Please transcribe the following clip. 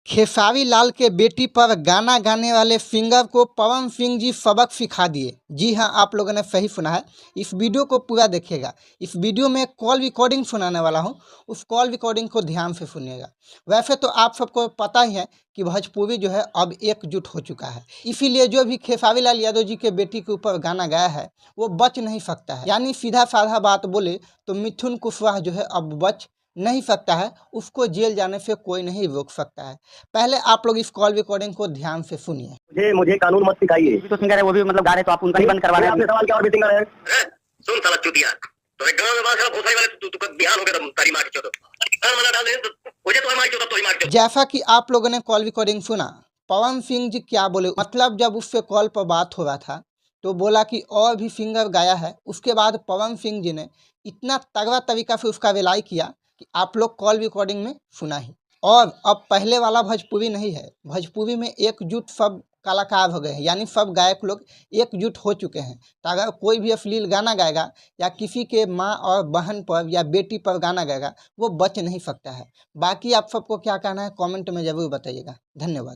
खेसारी लाल के बेटी पर गाना गाने वाले सिंगर को पवन सिंह जी सबक सिखा दिए। जी हाँ, आप लोगों ने सही सुना है। इस वीडियो को पूरा देखिएगा। इस वीडियो में कॉल रिकॉर्डिंग सुनाने वाला हूँ, उस कॉल रिकॉर्डिंग को ध्यान से सुनिएगा। वैसे तो आप सबको पता ही है कि भोजपुरी जो है अब एकजुट हो चुका है, इसीलिए जो भी खेसारी लाल यादव जी के बेटी के ऊपर गाना गाया है वो बच नहीं सकता है। यानी सीधा साधा बात बोले तो मिथुन कुशवाहा जो है अब बच नहीं सकता है, उसको जेल जाने से कोई नहीं रोक सकता है। पहले आप लोग इस कॉल रिकॉर्डिंग को ध्यान से सुनिए। मुझे कानून मत सिखाइए। तो सिंगर है, वो भी मतलब गा रहे, तो आप उनका ही बंद करवा रहे हैं। आपने सवाल किया और भी सिंगर है। सुन साला चुतिया, तो एक गांव में बात है भोसड़ी वाले, तू बिहान हो गया तुम, तारी मार के चोदो मना डाल दे तो मुझे तो मार चोदो, तो ही मार चोदो। जैसा कि आप लोगों ने कॉल रिकॉर्डिंग सुना, पवन सिंह जी क्या बोले, मतलब जब उससे कॉल पर बात हो रहा था तो बोला कि और भी सिंगर गाया है। उसके बाद पवन सिंह जी ने इतना तगड़ा तरीका से उसका विलाई किया कि आप लोग कॉल रिकॉर्डिंग में सुना ही। और अब पहले वाला भोजपुरी नहीं है, भोजपुरी में एकजुट सब कलाकार हो गए हैं, यानी सब गायक लोग एकजुट हो चुके हैं। तो अगर कोई भी अश्लील गाना गाएगा या किसी के माँ और बहन पर या बेटी पर गाना गाएगा, वो बच नहीं सकता है। बाकी आप सबको क्या कहना है कमेंट में ज़रूर बताइएगा। धन्यवाद।